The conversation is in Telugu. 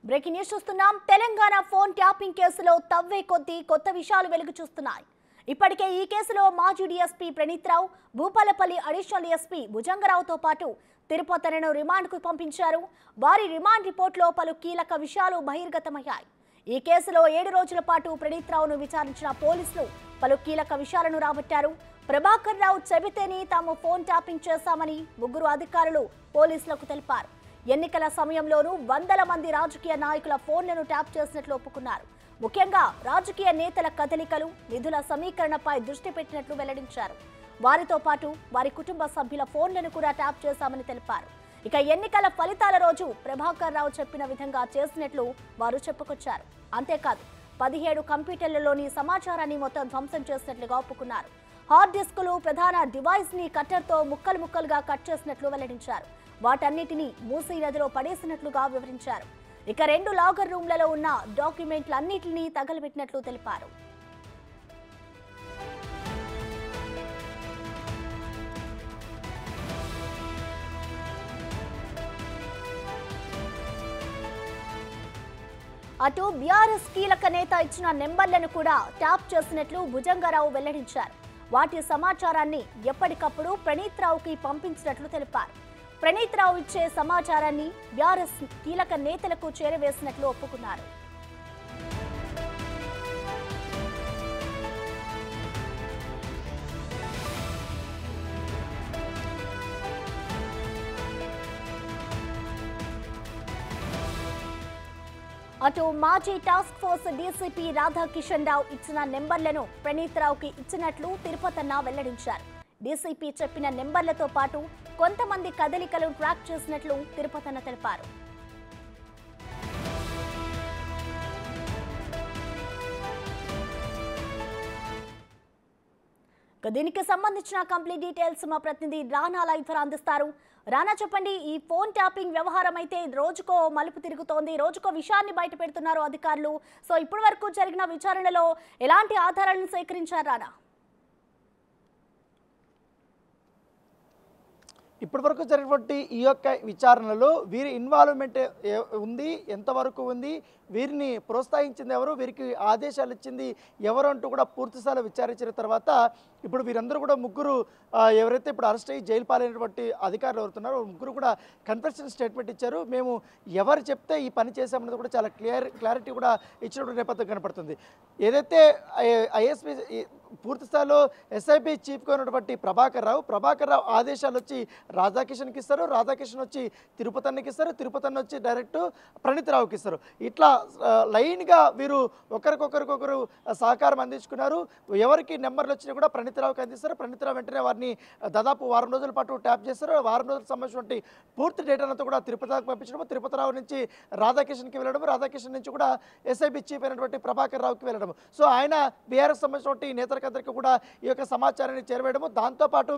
బ్రేకింగ్ న్యూస్ చూస్తున్నాం. తెలంగాణ ఫోన్ ట్యాపింగ్ కేసులో తవ్వే కొద్దీ కొత్త విషయాలు వెలుగు చూస్తున్నాయి. ఇప్పటికే ఈ కేసులో మాజీ డీఎస్పీ ప్రణీత్ రావు, భూపాలపల్లి అడిషనల్ ఎస్పీ భుజంగరావుతో పాటు తిరుపతిను రిమాండ్కు పంపించారు. వారి రిమాండ్ రిపోర్టులో పలు కీలక విషయాలు బహిర్గతమయ్యాయి. ఈ కేసులో 7 రోజుల పాటు ప్రణీత్ రావును విచారించిన పోలీసులు పలు కీలక విషయాలను రాబట్టారు. ప్రభాకర్ రావు చెబితేనే తాము ఫోన్ ట్యాపింగ్ చేశామని ముగ్గురు అధికారులు పోలీసులకు తెలిపారు. ఎన్నికల సమయంలోనూ వందల మంది రాజకీయ నాయకుల ఫోన్లను ట్యాప్ చేసినట్లు ఒప్పుకున్నారు. ముఖ్యంగా రాజకీయ నేతల కదలికలు, నిధుల సమీకరణపై దృష్టి పెట్టినట్లు వెల్లడించారు. వారితో పాటు వారి కుటుంబ సభ్యుల ఫోన్లను కూడా ట్యాప్ చేశామని తెలిపారు. ఇక ఎన్నికల ఫలితాల రోజు ప్రభాకర్ రావు చెప్పిన విధంగా చేసినట్లు వారు చెప్పుకొచ్చారు. అంతేకాదు 17 కంప్యూటర్లలోని సమాచారాన్ని మొత్తం ధ్వంసం చేసినట్లుగా ఒప్పుకున్నారు. హార్డ్ డిస్కులు, ప్రధాన డివైస్ ని కట్టర్తో ముక్కలు ముక్కలుగా కట్ చేసినట్లు వెల్లడించారు. వాటన్నిటినీ మూసీ నదిలో పడేసినట్లుగా వివరించారు. ఇక 2 లాకర్ రూమ్లలో ఉన్న డాక్యుమెంట్లన్నింటినీ తగలబెట్టినట్లు తెలిపారు. అటు బీఆర్ఎస్ కీలక నేత ఇచ్చిన నెంబర్లను కూడా ట్యాప్ చేసినట్లు భుజంగరావు వెల్లడించారు. వాటి సమాచారాన్ని ఎప్పటికప్పుడు ప్రణీత్ రావుకి పంపించినట్లు తెలిపారు. ప్రణీత్ రావు ఇచ్చే సమాచారాన్ని బీఆర్ఎస్ కీలక నేతలకు చేరవేసినట్లు ఒప్పుకున్నారు. అటు మాజీ టాస్క్ ఫోర్స్ డీసీపీ రాధాకిషన్ రావు ఇచ్చిన నెంబర్లను ప్రణీత్ రావుకి ఇచ్చినట్లు తిరుపతన్న వెల్లడించారు. డీసీపీ చెప్పిన నెంబర్లతో పాటు కొంతమంది కదలికలు ట్రాక్ చేసినట్లు తిరుపతన్న తెలిపారు. దీనికి సంబంధించిన కంప్లీట్ డీటెయిల్స్ మా ప్రతినిధి రానా లైవ్ ద్వారా అందిస్తారు. రానా, చెప్పండి, ఈ ఫోన్ ట్యాపింగ్ వ్యవహారం అయితే రోజుకో మలుపు తిరుగుతోంది, రోజుకో విషయాన్ని బయట పెడుతున్నారు అధికారులు. సో ఇప్పటి వరకు జరిగిన విచారణలో ఎలాంటి ఆధారాలను సేకరించారు రానా? ఇప్పటివరకు జరిగినటువంటి ఈ యొక్క విచారణలో వీరి ఇన్వాల్వ్మెంట్ ఉంది, ఎంతవరకు ఉంది, వీరిని ప్రోత్సహించింది ఎవరు, వీరికి ఆదేశాలు ఇచ్చింది ఎవరు అంటూ కూడా పూర్తిస్థాయిలో విచారించిన తర్వాత ఇప్పుడు వీరందరూ కూడా ముగ్గురు ఎవరైతే ఇప్పుడు అరెస్ట్ అయ్యి జైలు పాలైనటువంటి అధికారులు ఎవరుతున్నారో ముగ్గురు కూడా కన్ఫెషన్ స్టేట్మెంట్ ఇచ్చారు. మేము ఎవరు చెప్తే ఈ పని చేశామన్నది కూడా చాలా క్లారిటీ కూడా ఇచ్చినటువంటి నేపథ్యం కనపడుతుంది. ఏదైతే ఐఎస్పీ పూర్తిస్థాయిలో ఎస్ఐబి చీఫ్గా ఉన్నటువంటి ప్రభాకర్ రావు ఆదేశాలు వచ్చి రాధాకిషన్కి ఇస్తారు, రాధాకిషన్ వచ్చి తిరుపతన్నకి ఇస్తారు, తిరుపతన్న వచ్చి డైరెక్ట్ ప్రణీత్ రావుకి ఇస్తారు. ఇట్లా లైన్గా వీరు ఒకరికొకరు సహకారం అందించుకున్నారు. ఎవరికి నెంబర్లు వచ్చినా కూడా ప్రణీత్ రావుకి అందిస్తారు. ప్రణీత్ రావు వెంటనే వారిని దాదాపు వారం రోజుల పాటు ట్యాప్ చేస్తారు. వారం రోజులకు సంబంధించినటువంటి పూర్తి డేటానంతా కూడా తిరుపతికి పంపించడం, తిరుపతి రావు నుంచి రాధాకిషన్కి వెళ్ళడం, రాధాకిషన్ నుంచి కూడా ఎస్ఐబి చీఫ్ అయినటువంటి ప్రభాకర్ రావుకి వెళ్ళడం. సో ఆయన బీఆర్ఎస్ సంబంధించినటువంటి నేతలకందరికీ కూడా ఈ యొక్క సమాచారాన్ని చేరవేయడము, దాంతోపాటు